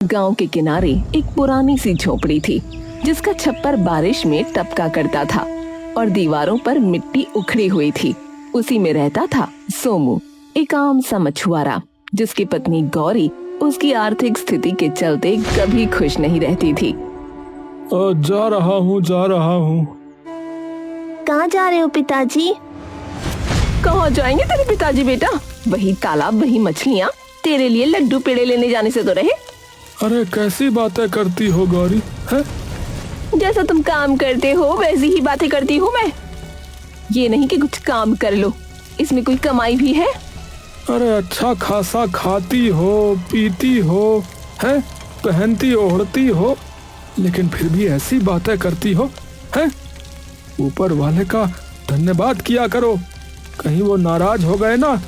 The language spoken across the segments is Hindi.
गांव के किनारे एक पुरानी सी झोपड़ी थी जिसका छप्पर बारिश में टपका करता था और दीवारों पर मिट्टी उखड़ी हुई थी। उसी में रहता था सोमू, एक आम सा मछुआरा जिसकी पत्नी गौरी उसकी आर्थिक स्थिति के चलते कभी खुश नहीं रहती थी। जा रहा हूँ। कहाँ जा रहे हो पिताजी? कहाँ जाएंगे तेरे पिताजी बेटा? वही तालाब, वही मछलियाँ, तेरे लिए लड्डू पेड़े लेने जाने से तो रहे। अरे कैसी बातें करती हो गौरी है? जैसा तुम काम करते हो वैसी ही बातें करती हूँ मैं। ये नहीं कि कुछ काम कर लो, इसमें कोई कमाई भी है? अरे अच्छा खासा खाती हो, पीती हो, है, पहनती ओढ़ती हो, लेकिन फिर भी ऐसी बातें करती हो है? ऊपर वाले का धन्यवाद किया करो, कहीं वो नाराज हो गए ना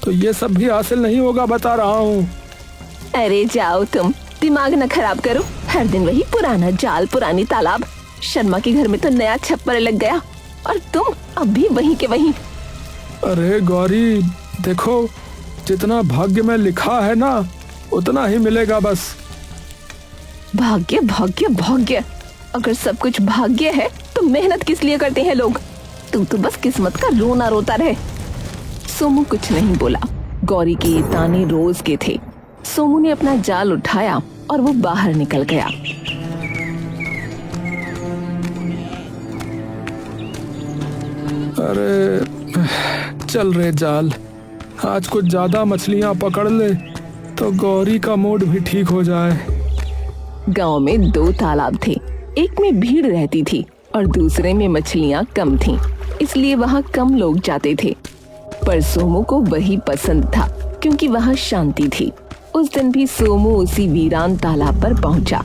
तो ये सब भी हासिल नहीं होगा, बता रहा हूँ। अरे जाओ तुम, दिमाग न खराब करो। हर दिन वही पुराना जाल, पुरानी तालाब। शर्मा के घर में तो नया छप्पर लग गया और तुम अब भी वहीं के वहीं। अरे गौरी देखो, जितना भाग्य में लिखा है ना उतना ही मिलेगा बस। भाग्य भाग्य भाग्य, अगर सब कुछ भाग्य है तो मेहनत किस लिए करते हैं लोग? तुम तो बस किस्मत का रोना रोता रहे। सोमू कुछ नहीं बोला। गौरी के ये ताने रोज के थे। सोमू ने अपना जाल उठाया और वो बाहर निकल गया। अरे चल रे जाल, आज कुछ ज्यादा मछलियां पकड़ ले तो गौरी का मूड भी ठीक हो जाए। गांव में 2 तालाब थे, एक में भीड़ रहती थी और दूसरे में मछलियां कम थीं, इसलिए वहां कम लोग जाते थे। पर सोमू को वही पसंद था क्योंकि वहां शांति थी। उस दिन भी सोमू उसी वीरान तालाब पर पहुंचा।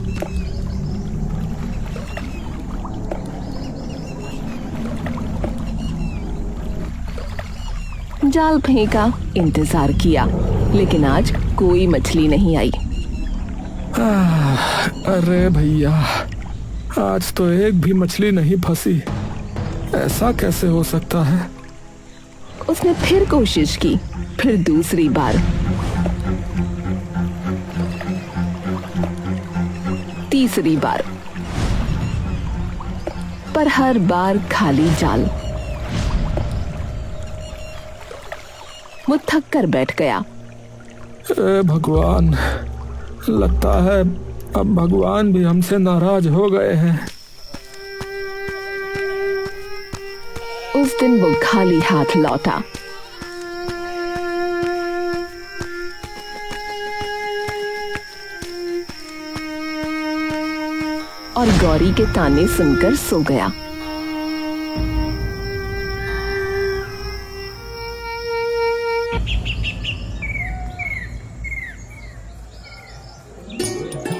जाल फेंका, इंतजार किया, लेकिन आज कोई मछली नहीं आई। अरे भैया, आज तो एक भी मछली नहीं फंसी, ऐसा कैसे हो सकता है? उसने फिर कोशिश की, फिर दूसरी बार, तीसरी बार, पर हर बार खाली जाल। वो थक कर बैठ गया। भगवान, लगता है अब भगवान भी हमसे नाराज हो गए हैं। उस दिन वो खाली हाथ लौटा। और गौरी के ताने सुनकर सो गया।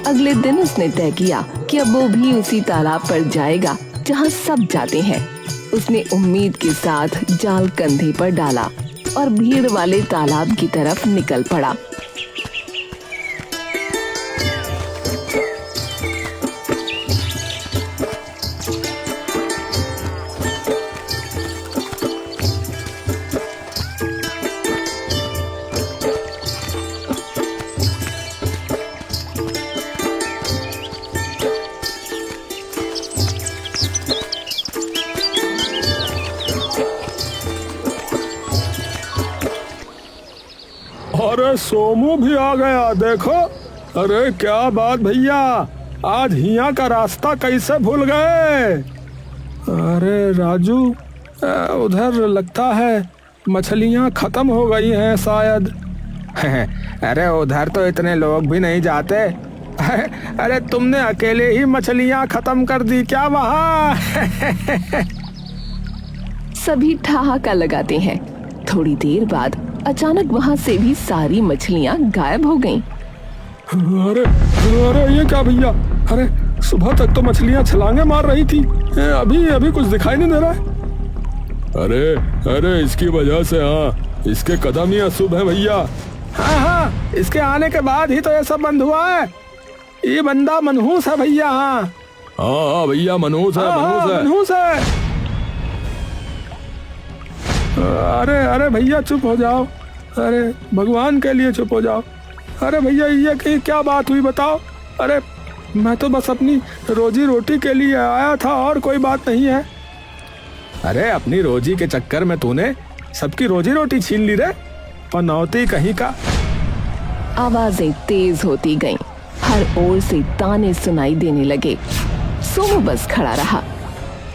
अगले दिन उसने तय किया कि अब वो भी उसी तालाब पर जाएगा जहां सब जाते हैं। उसने उम्मीद के साथ जाल कंधे पर डाला और भीड़ वाले तालाब की तरफ निकल पड़ा। अरे सोमू भी आ गया, देखो। अरे क्या बात भैया, आज हिया का रास्ता कैसे भूल गए? अरे राजू, उधर लगता है मछलियां खत्म हो गई हैं शायद। अरे उधर तो इतने लोग भी नहीं जाते। अरे तुमने अकेले ही मछलियां खत्म कर दी क्या वहाँ? सभी ठहाका लगाते हैं। थोड़ी देर बाद अचानक वहाँ से भी सारी मछलियाँ गायब हो गईं। अरे अरे ये क्या भैया? अरे सुबह तक तो मछलियाँ छलांगे मार रही थी, अभी कुछ दिखाई नहीं दे रहा है। अरे इसकी वजह से, हाँ, इसके कदम ही अशुभ है भैया। हाँ, इसके आने के बाद ही तो ये सब बंद हुआ है। ये बंदा मनहूस है भैया। हाँ भैया, मनहूस है। अरे भैया चुप हो जाओ। अरे भगवान के लिए चुप हो जाओ। अरे भैया ये क्या बात हुई बताओ? अरे मैं तो बस अपनी रोजी रोटी के लिए आया था और कोई बात नहीं है। अरे अपनी रोजी के चक्कर में तूने सबकी रोजी रोटी छीन ली रे, पनौती कहीं का। आवाजें तेज होती गईं, हर ओर से ताने सुनाई देने लगे। सोमू बस खड़ा रहा।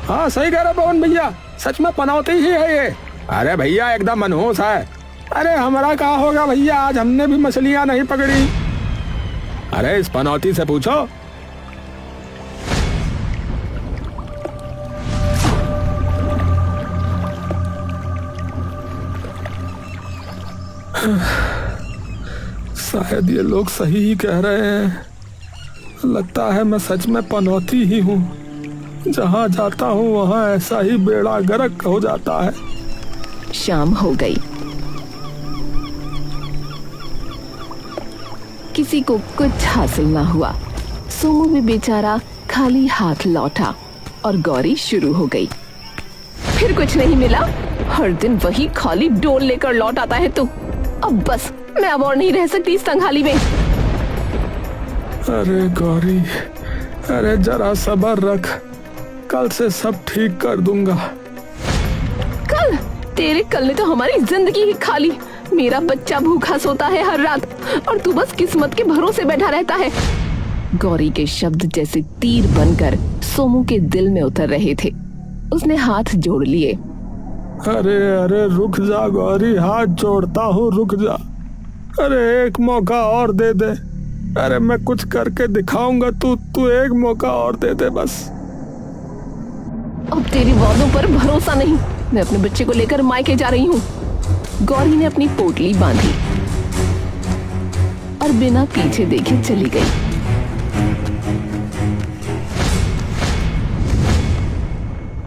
हाँ सही कह रहा पवन भैया, सच में पनौती ही है ये। अरे भैया एकदम मनहूस है। अरे हमारा क्या होगा भैया, आज हमने भी मछलियां नहीं पकड़ी। अरे इस पनौती से पूछो। शायद ये लोग सही ही कह रहे हैं। लगता है मैं सच में पनौती ही हूँ। जहाँ जाता हूँ वहाँ ऐसा ही बेड़ा गर्क हो जाता है। शाम हो गई। किसी को कुछ हासिल ना हुआ। सोमू भी बेचारा खाली हाथ लौटा और गौरी शुरू हो गई। फिर कुछ नहीं मिला, हर दिन वही खाली डोल लेकर लौट आता है तू। अब बस मैं अब और नहीं रह सकती इस संघाली में। अरे गौरी, अरे जरा सब्र रख, कल से सब ठीक कर दूंगा। कल? तेरे कल ने तो हमारी जिंदगी ही खा ली। मेरा बच्चा भूखा सोता है हर रात और तू बस किस्मत के भरोसे बैठा रहता है। गौरी के शब्द जैसे तीर बनकर सोमू के दिल में उतर रहे थे। उसने हाथ जोड़ लिए। अरे अरे रुक जा गौरी, हाथ जोड़ता हूँ, रुक जा। अरे एक मौका और दे दे। अरे मैं कुछ करके दिखाऊंगा, तू एक मौका और दे दे बस। अब तेरी वादों पर भरोसा नहीं। मैं अपने बच्चे को लेकर मायके जा रही हूँ। गौरी ने अपनी पोटली बांधी और बिना पीछे देखे चली गई।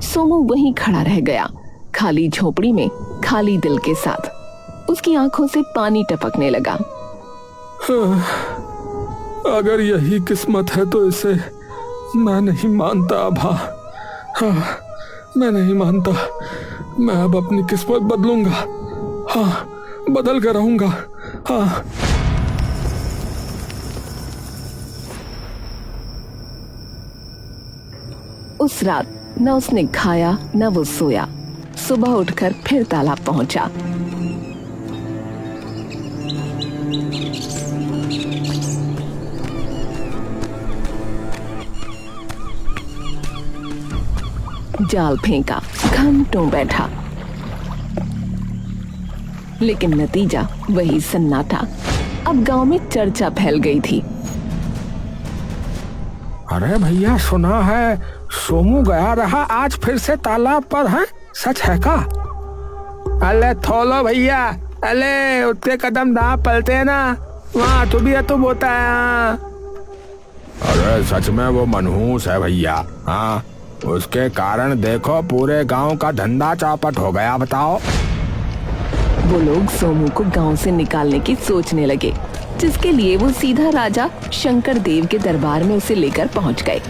सोमू वहीं खड़ा रह गया, खाली झोपड़ी में खाली दिल के साथ। उसकी आंखों से पानी टपकने लगा। अगर यही किस्मत है तो इसे मैं नहीं मानता अभा। हाँ, मैं नहीं मानता। मैं अब अपनी किस्मत बदलूंगा। हाँ, बदल कर रहूंगा। हाँ। उस रात न उसने खाया न वो सोया। सुबह उठकर फिर तालाब पहुंचा। जाल फेंका, घंटों बैठा, लेकिन नतीजा वही सन्नाटा। अब गांव में चर्चा फैल गई थी। अरे भैया सुना है सोमू गया रहा आज फिर से तालाब पर है, सच है का? अले थोलो भैया, अले उतने कदम ना पलते ना, वहाँ तू भी है तो बोता है। अरे सच में वो मनहूस है भैया। हाँ, उसके कारण देखो पूरे गांव का धंधा चौपट हो गया। बताओ। वो लोग सोमू को गांव से निकालने की सोचने लगे, जिसके लिए वो सीधा राजा शंकर देव के दरबार में उसे लेकर पहुंच गए।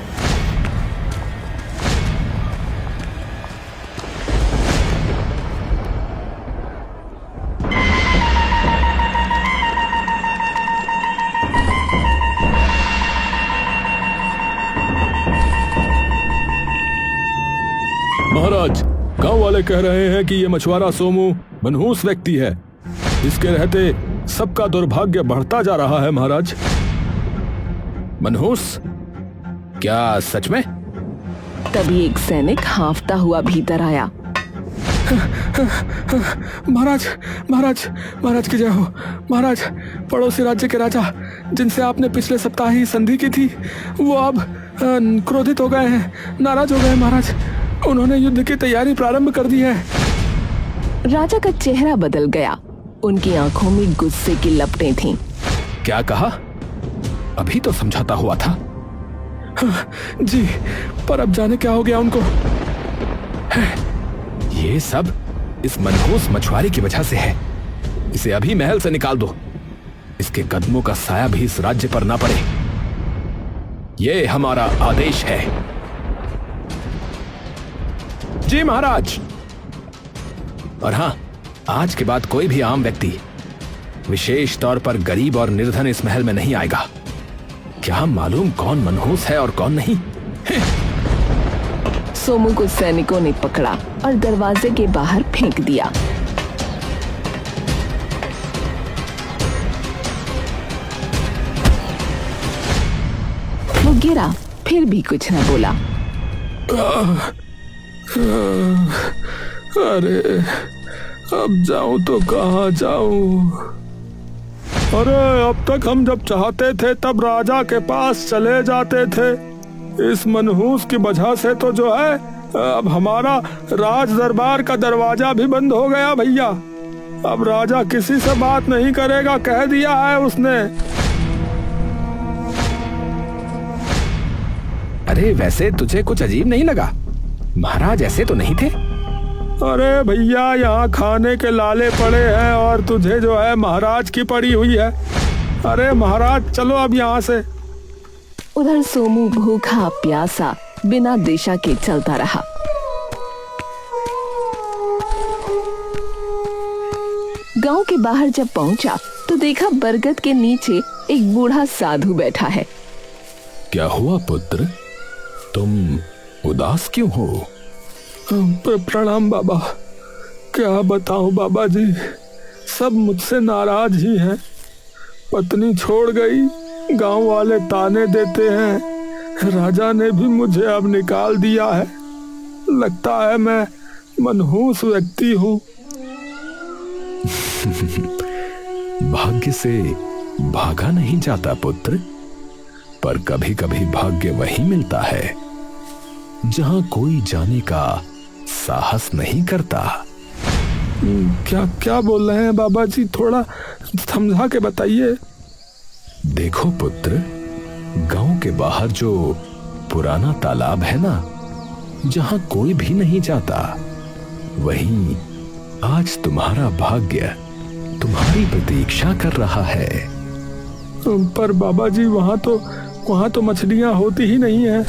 महाराज, गांव वाले कह रहे हैं कि ये मछुआरा सोमू मनहूस व्यक्ति है। इसके रहते सबका दुर्भाग्य बढ़ता जा रहा है महाराज। मनहूस? क्या सच में? तभी एक सैनिक हांफता हुआ भीतर आया। महाराज, महाराज, महाराज की जय हो। महाराज, पड़ोसी राज्य के राजा जिनसे आपने पिछले सप्ताह ही संधि की थी, वो अब क्रोधित हो गए हैं, नाराज हो गए महाराज। उन्होंने युद्ध की तैयारी प्रारंभ कर दी है। राजा का चेहरा बदल गया। उनकी आंखों में गुस्से की लपटें थीं। क्या कहा? अभी तो समझाता हुआ था। जी, पर अब जाने क्या हो गया उनको। ये सब इस मनहूस मछुआरे की वजह से है। इसे अभी महल से निकाल दो। इसके कदमों का साया भी इस राज्य पर ना पड़े। ये हमारा आदेश है। जी महाराज। और हाँ, आज के बाद कोई भी आम व्यक्ति, विशेष तौर पर गरीब और निर्धन, इस महल में नहीं आएगा। क्या मालूम कौन मनहूस है और कौन नहीं। सोमू को सैनिकों ने पकड़ा और दरवाजे के बाहर फेंक दिया। वो गिरा, फिर भी कुछ न बोला। अरे अब जाऊं तो कहाँ जाऊं? अरे अब तक हम जब चाहते थे तब राजा के पास चले जाते थे। इस मनहूस की वजह से तो जो है अब हमारा राज दरबार का दरवाजा भी बंद हो गया भैया। अब राजा किसी से बात नहीं करेगा, कह दिया है उसने। अरे वैसे तुझे कुछ अजीब नहीं लगा? महाराज ऐसे तो नहीं थे। अरे भैया यहाँ खाने के लाले पड़े हैं और तुझे जो है महाराज की पड़ी हुई है। अरे महाराज चलो अब यहाँ से। उधर सोमू भूखा प्यासा बिना दिशा के चलता रहा। गांव के बाहर जब पहुंचा तो देखा बरगद के नीचे एक बूढ़ा साधु बैठा है। क्या हुआ पुत्र, तुम उदास क्यों हो? प्रणाम बाबा। क्या बताऊं बाबा जी, सब मुझसे नाराज ही हैं। पत्नी छोड़ गई, गांव वाले ताने देते हैं। राजा ने भी मुझे अब निकाल दिया है। लगता है मैं मनहूस व्यक्ति हूँ। भाग्य से भागा नहीं जाता पुत्र, पर कभी कभी भाग्य वही मिलता है जहां कोई जाने का साहस नहीं करता। क्या क्या बोल रहे हैं बाबा जी, थोड़ा समझा के बताइए। देखो पुत्र, गांव के बाहर जो पुराना तालाब है ना, जहां कोई भी नहीं जाता, वहीं आज तुम्हारा भाग्य तुम्हारी प्रतीक्षा कर रहा है। पर बाबा जी वहां तो मछलियां होती ही नहीं है।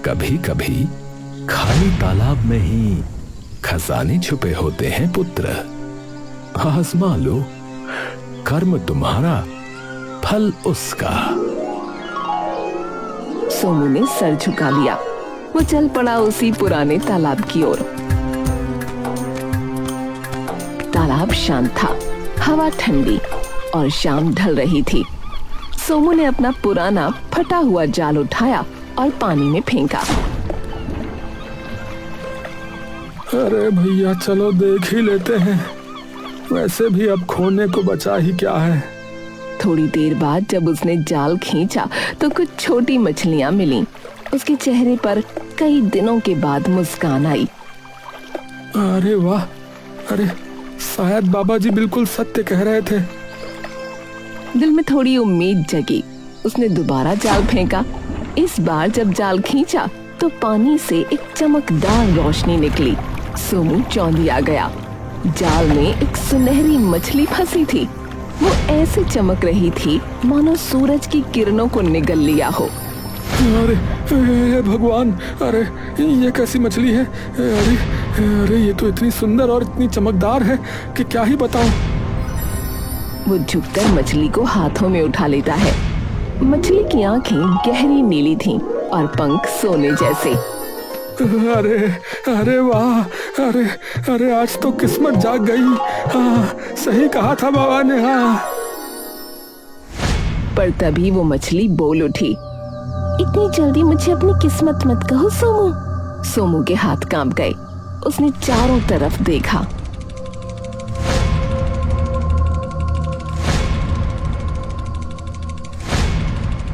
कभी कभी खाली तालाब में ही खजाने छुपे होते हैं पुत्र। आजमा लो, कर्म तुम्हारा, फल उसका। सोमू ने सर झुका लिया। वो चल पड़ा उसी पुराने तालाब की ओर। तालाब शांत था, हवा ठंडी और शाम ढल रही थी। सोमू ने अपना पुराना फटा हुआ जाल उठाया और पानी में फेंका। अरे भैया चलो देख ही लेते हैं, वैसे भी अब खोने को बचा ही क्या है। थोड़ी देर बाद जब उसने जाल खींचा तो कुछ छोटी मछलियां मिलीं। उसके चेहरे पर कई दिनों के बाद मुस्कान आई। अरे वाह, अरे शायद बाबा जी बिल्कुल सत्य कह रहे थे। दिल में थोड़ी उम्मीद जगी। उसने दोबारा जाल फेंका। इस बार जब जाल खींचा तो पानी से एक चमकदार रोशनी निकली। सोमू चौंधिया गया। जाल में एक सुनहरी मछली फंसी थी। वो ऐसे चमक रही थी मानो सूरज की किरणों को निगल लिया हो। अरे भगवान, अरे ये कैसी मछली है? अरे ये तो इतनी सुंदर और इतनी चमकदार है कि क्या ही बताऊं। वो झुककर मछली को हाथों में उठा लेता है। मछली की आंखें गहरी नीली थीं और पंख सोने जैसे। अरे अरे वाह, अरे आज तो किस्मत जाग गई। हाँ, सही कहा था बाबा ने। हाँ। पर तभी वो मछली बोल उठी, इतनी जल्दी मुझे अपनी किस्मत मत कहो सोमू। सोमू के हाथ कांप गए। उसने चारों तरफ देखा।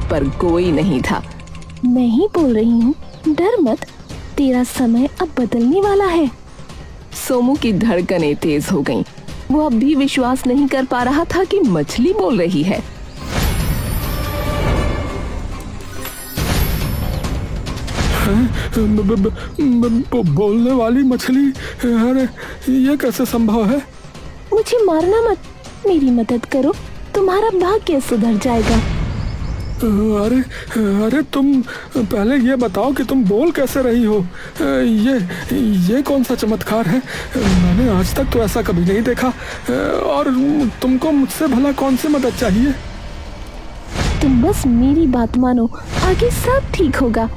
पर कोई नहीं था। मैं ही बोल रही हूँ, डर मत, तेरा समय अब बदलने वाला है। सोमू की धड़कनें तेज हो गईं। वो अब भी विश्वास नहीं कर पा रहा था कि मछली बोल रही है। बोलने वाली मछली? अरे ये कैसे संभव है? मुझे मारना मत, मेरी मदद करो, तुम्हारा भाग्य सुधर जाएगा। अरे अरे तुम पहले ये बताओ कि तुम बोल कैसे रही हो। ये कौन सा चमत्कार है? मैंने आज तक तो ऐसा कभी नहीं देखा। और तुमको मुझसे भला कौन सी मदद चाहिए? तुम बस मेरी बात मानो, आगे सब ठीक होगा।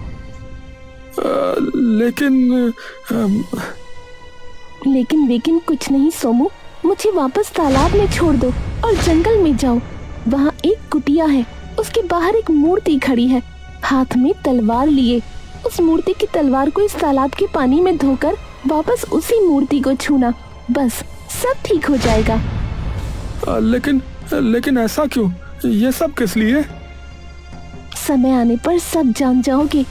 लेकिन कुछ नहीं सोमू, मुझे वापस तालाब में छोड़ दो और जंगल में जाओ। वहाँ एक कुटिया है, उसके बाहर एक मूर्ति खड़ी है, हाथ में तलवार लिए। उस मूर्ति की तलवार को इस तालाब के पानी में धोकर वापस उसी मूर्ति को छूना, बस सब ठीक हो जाएगा। लेकिन ऐसा क्यों? ये सब किस लिए? समय आने पर सब जान जाओगे।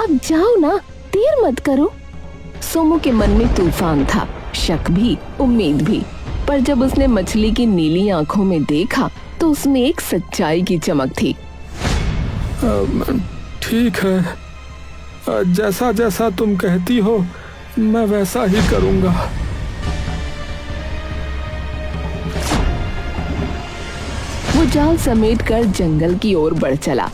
अब जाओ ना, देर मत करो। सोमू के मन में तूफान था, शक भी, उम्मीद भी। पर जब उसने मछली की नीली आंखों में देखा तो उसमें एक सच्चाई की चमक थी। ठीक है, जैसा जैसा तुम कहती हो मैं वैसा ही करूंगा। वो जाल समेटकर जंगल की ओर बढ़ चला।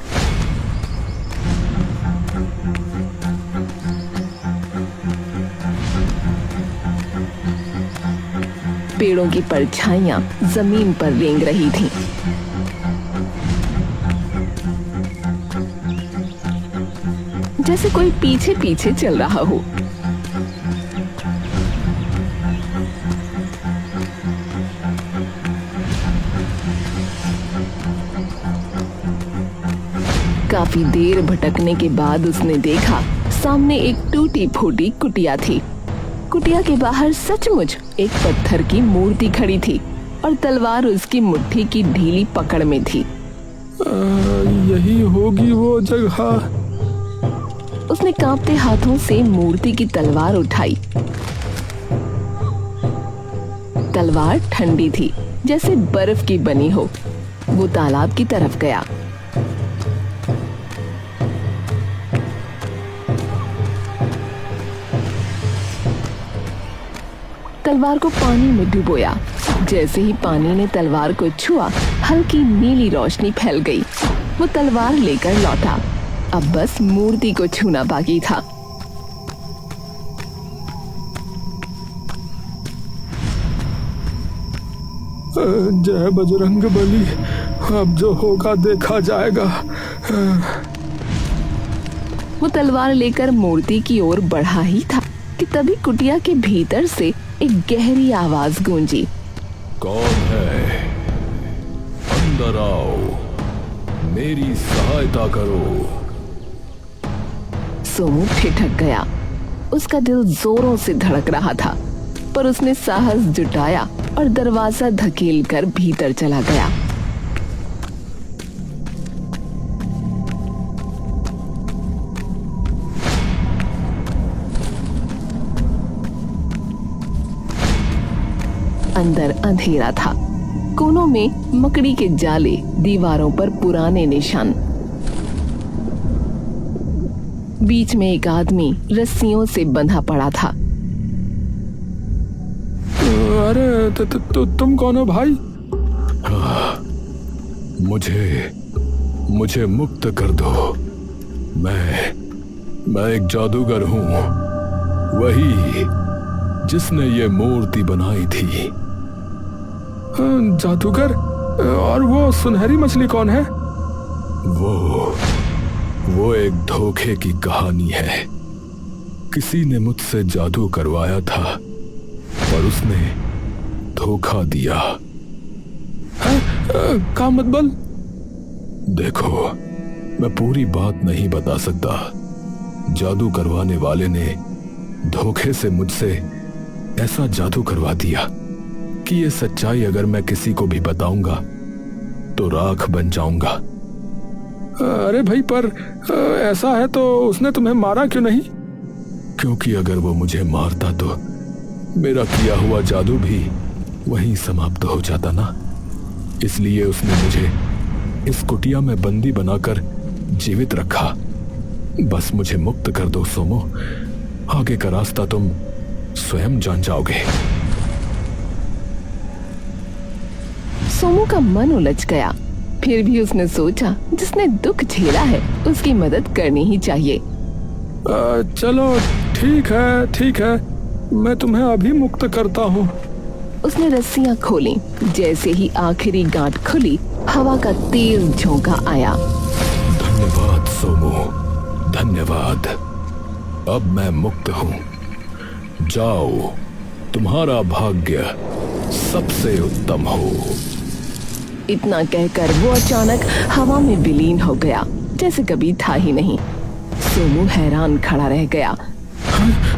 पेड़ों की परछाइयां जमीन पर रेंग रही थीं। जैसे कोई पीछे पीछे चल रहा हो। काफी देर भटकने के बाद उसने देखा सामने एक टूटी फूटी कुटिया थी। कुटिया के बाहर सचमुच एक पत्थर की मूर्ति खड़ी थी और तलवार उसकी मुट्ठी की ढीली पकड़ में थी। यही होगी वो जगह। उसने कांपते हाथों से मूर्ति की तलवार उठाई। तलवार ठंडी थी, जैसे बर्फ की बनी हो। वो तालाब की तरफ गया। तलवार को पानी में डुबोया। जैसे ही पानी ने तलवार को छुआ, हल्की नीली रोशनी फैल गई। वो तलवार लेकर लौटा। अब बस मूर्ति को छूना बाकी था। जय बजरंग बली, अब जो होगा देखा जाएगा। वो तलवार लेकर मूर्ति की ओर बढ़ा ही था कि तभी कुटिया के भीतर से एक गहरी आवाज गूंजी। कौन है? अंदर आओ, मेरी सहायता करो। सोमू ठिठक गया। उसका दिल जोरों से धड़क रहा था, पर उसने साहस जुटाया और दरवाजा धकेलकर भीतर चला गया। अंदर अंधेरा था। कोनों में मकड़ी के जाले, दीवारों पर पुराने निशान। बीच में एक आदमी रस्सियों से बंधा पड़ा था। अरे तुम कौन हो भाई? मुझे मुक्त कर दो। मैं एक जादूगर हूँ, वही जिसने ये मूर्ति बनाई थी। जादूगर? और वो सुनहरी मछली कौन है? वो एक धोखे की कहानी है। किसी ने मुझसे जादू करवाया था, पर उसने धोखा दिया। का मतलब? देखो, मैं पूरी बात नहीं बता सकता। जादू करवाने वाले ने धोखे से मुझसे ऐसा जादू करवा दिया कि ये सच्चाई अगर मैं किसी को भी बताऊंगा तो राख बन जाऊंगा। अरे भाई, पर ऐसा है तो उसने तुम्हें मारा क्यों नहीं? क्योंकि अगर वो मुझे मारता तो मेरा किया हुआ जादू भी वहीं समाप्त हो जाता ना। इसलिए उसने मुझे इस कुटिया में बंदी बनाकर जीवित रखा। बस मुझे मुक्त कर दो सोमो, आगे का रास्ता तुम स्वयं जान जाओगे। सोमू का मन उलझ गया। फिर भी उसने सोचा जिसने दुख झेला है उसकी मदद करनी ही चाहिए। चलो ठीक है, मैं तुम्हें अभी मुक्त करता हूँ। उसने रस्सियां खोली। जैसे ही आखिरी गांठ खुली, हवा का तेज झोंका आया। धन्यवाद सोमू, धन्यवाद। अब मैं मुक्त हूँ। जाओ, तुम्हारा भाग्य सबसे उत्तम हो। इतना कहकर वो अचानक हवा में विलीन हो गया, जैसे कभी था ही नहीं। सोमू हैरान खड़ा रह गया।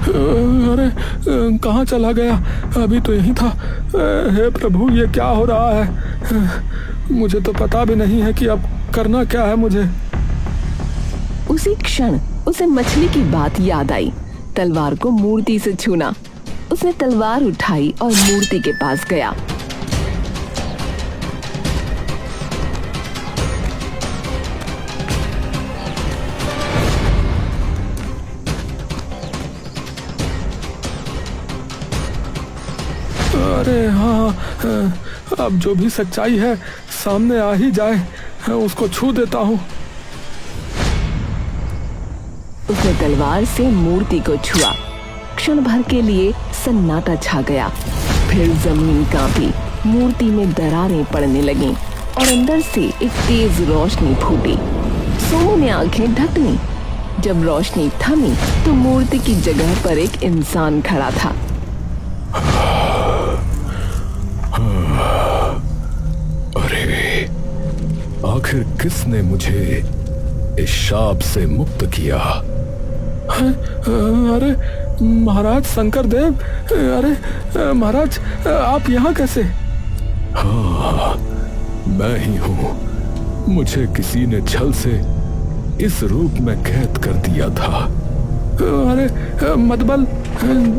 अरे कहाँ चला गया? अभी तो यहीं था। हे प्रभु, ये क्या हो रहा है? मुझे तो पता भी नहीं है कि अब करना क्या है मुझे। उसी क्षण उसे मछली की बात याद आई। तलवार को मूर्ति से छूना। उसने तलवार उठाई और मूर्ति के पास गया। अरे हाँ, अब जो भी सच्चाई है सामने आ ही जाए, उसको छू देता हूँ। उसने तलवार से मूर्ति को छुआ। क्षण भर के लिए सन्नाटा छा गया। फिर जमीन कांपी, मूर्ति में दरारें पड़ने लगीं और अंदर से एक तेज रोशनी फूटी। सोमू ने आंखें ढक लीं। जब रोशनी थमी तो मूर्ति की जगह पर एक इंसान खड़ा था। अरे आखिर किसने मुझे इस शाप से मुक्त किया? अरे महाराज शंकर देव, अरे महाराज आप यहाँ कैसे? हाँ, मैं ही हूँ। मुझे किसी ने छल से इस रूप में कैद कर दिया था। अरे मतबल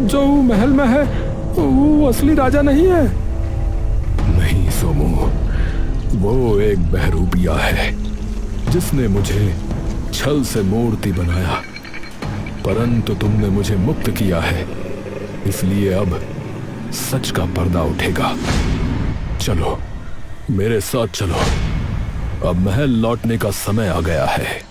जो महल में है वो असली राजा नहीं है? नहीं सोमू, वो एक बहरूपिया है जिसने मुझे छल से मूर्ति बनाया। परंतु तुमने मुझे मुक्त किया है, इसलिए अब सच का पर्दा उठेगा। चलो मेरे साथ चलो, अब महल लौटने का समय आ गया है।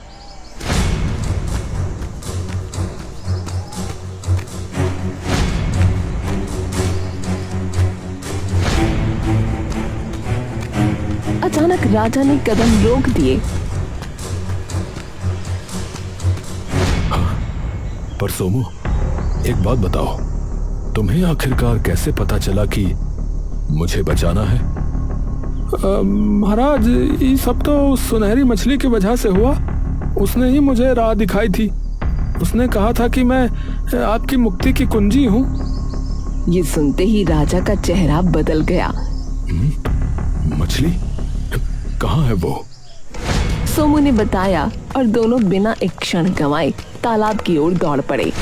अचानक राजा ने कदम रोक दिए। पर सोमू, एक बात बताओ, तुम्हें आखिरकार कैसे पता चला कि मुझे बचाना है? महाराज, ये सब तो सुनहरी मछली की वजह से हुआ। उसने ही मुझे राह दिखाई थी। उसने कहा था कि मैं आपकी मुक्ति की कुंजी हूँ। ये सुनते ही राजा का चेहरा बदल गया। मछली कहाँ है वो? सोमू ने बताया और दोनों बिना एक क्षण गंवाए तालाब की ओर दौड़ पड़े।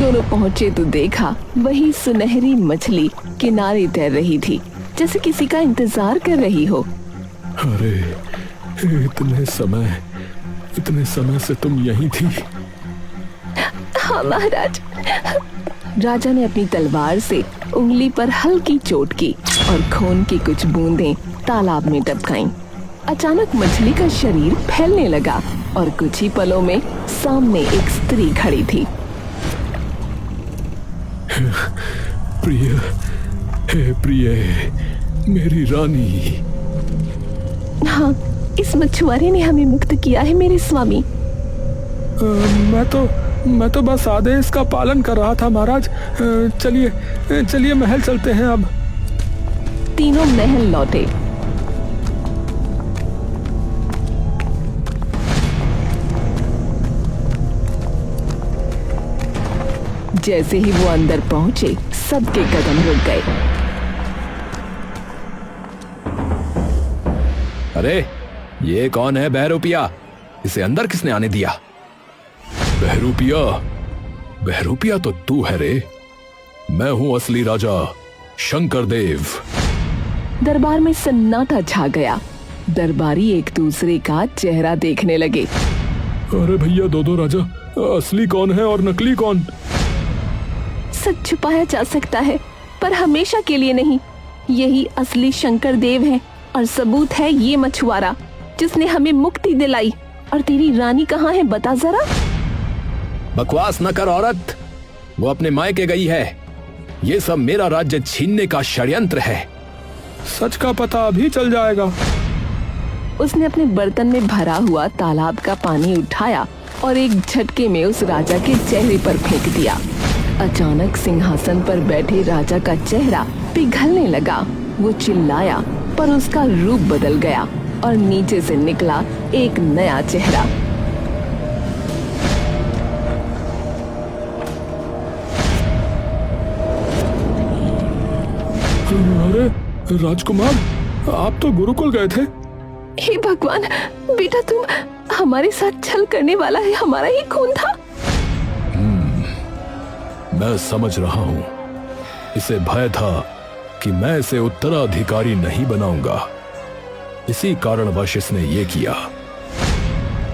दोनों पहुंचे तो देखा वही सुनहरी मछली किनारे तैर रही थी, जैसे किसी का इंतजार कर रही हो। अरे इतने समय से तुम यहीं थी? हाँ महाराज। राजा ने अपनी तलवार से उंगली पर हल्की चोट की और खून की कुछ बूंदें तालाब में टपकाईं। अचानक मछली का शरीर फैलने लगा और कुछ ही पलों में सामने एक स्त्री खड़ी थी। प्रिय, हे प्रिय, मेरी रानी। हाँ, इस मछुआरे ने हमें मुक्त किया है मेरे स्वामी। मैं तो बस आदेश का पालन कर रहा था महाराज। चलिए महल चलते हैं अब। तीनों महल लौटे। जैसे ही वो अंदर पहुंचे, सबके कदम रुक गए। अरे ये कौन है बहरूपिया? इसे अंदर किसने आने दिया? बहरूपिया तो तू है रे। मैं हूं असली राजा, शंकरदेव। दरबार में सन्नाटा छा गया। दरबारी एक दूसरे का चेहरा देखने लगे। अरे भैया दो राजा, असली कौन है और नकली कौन? सच छुपाया जा सकता है पर हमेशा के लिए नहीं। यही असली शंकरदेव है और सबूत है ये मछुआरा जिसने हमें मुक्ति दिलाई। और तेरी रानी कहाँ है बता जरा। बकवास न कर औरत, वो अपने मायके गई है। ये सब मेरा राज्य छीनने का षड्यंत्र है। सच का पता अभी चल जाएगा। उसने अपने बर्तन में भरा हुआ तालाब का पानी उठाया और एक झटके में उस राजा के चेहरे पर फेंक दिया। अचानक सिंहासन पर बैठे राजा का चेहरा पिघलने लगा। वो चिल्लाया पर उसका रूप बदल गया और नीचे से निकला एक नया चेहरा। अरे राजकुमार, आप तो गुरुकुल गए थे। हे भगवान, बेटा तुम हमारे साथ छल करने वाला है, हमारा ही खून था। मैं समझ रहा हूँ। इसे भय था कि मैं इसे उत्तराधिकारी नहीं बनाऊंगा, इसी कारणवश इसने ये किया।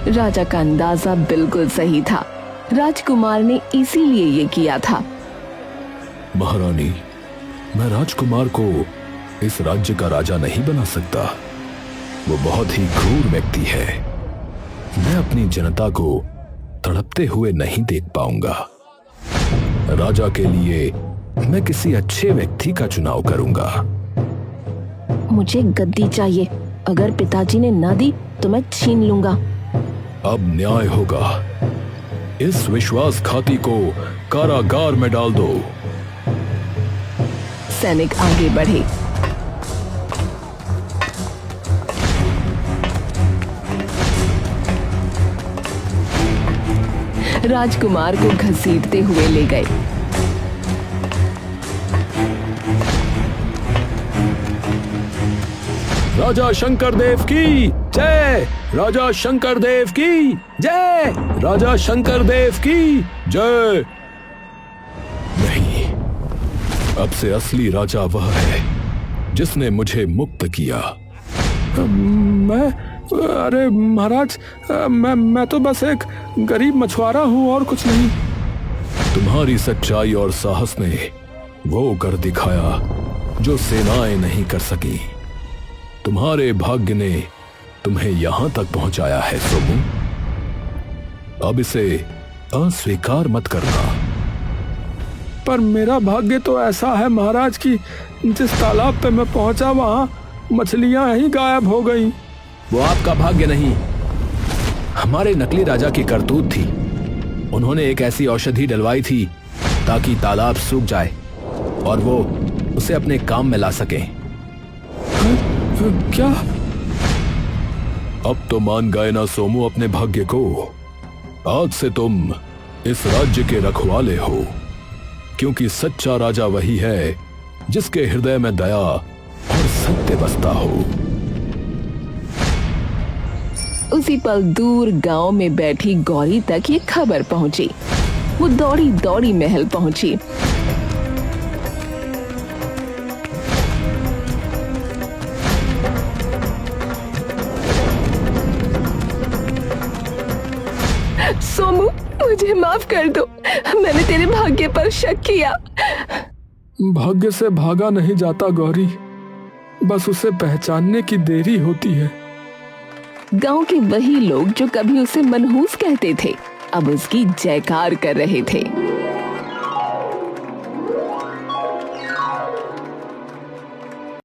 राजा का अंदाजा बिल्कुल सही था। राजकुमार ने इसीलिए ये किया था। महारानी, मैं राजकुमार को इस राज्य का राजा नहीं बना सकता। वो बहुत ही क्रूर व्यक्ति है। मैं अपनी जनता को तड़पते हुए नहीं देख पाऊंगा। राजा के लिए मैं किसी अच्छे व्यक्ति का चुनाव करूंगा। मुझे गद्दी चाहिए। अगर पिताजी ने ना दी तो मैं छीन लूंगा। अब न्याय होगा। इस विश्वासघाती को कारागार में डाल दो। सैनिक आगे बढ़े। राजकुमार को घसीटते हुए ले गए। राजा शंकरदेव की जय, राजा शंकरदेव की जय, राजा शंकरदेव की जय। नहीं, अब से असली राजा वह है जिसने मुझे मुक्त किया। अरे महाराज, मैं तो बस एक गरीब मछुआरा हूँ और कुछ नहीं। तुम्हारी सच्चाई और साहस ने वो कर दिखाया जो सेनाएं नहीं कर सकी। तुम्हारे भाग्य ने तुम्हें यहां तक पहुंचाया है सोमू। अब इसे अस्वीकार मत करना। पर मेरा भाग्य तो ऐसा है महाराज कि जिस तालाब पे मैं पहुंचा वहां मछलियां ही गायब हो गई। वो आपका भाग्य नहीं, हमारे नकली राजा की करतूत थी। उन्होंने एक ऐसी औषधि डलवाई थी ताकि तालाब सूख जाए और वो उसे अपने काम में ला सके। क्या? अब तो मान गए ना सोमू अपने भाग्य को। आज से तुम इस राज्य के रखवाले हो, क्योंकि सच्चा राजा वही है जिसके हृदय में दया और सत्य बसता हो। उसी पल दूर गांव में बैठी गौरी तक ये खबर पहुंची। वो दौड़ी दौड़ी महल पहुंची। सोमू, मुझे माफ कर दो। मैंने तेरे भाग्य पर शक किया। भाग्य से भागा नहीं जाता गौरी, बस उसे पहचानने की देरी होती है। गांव के वही लोग जो कभी उसे मनहूस कहते थे अब उसकी जयकार कर रहे थे।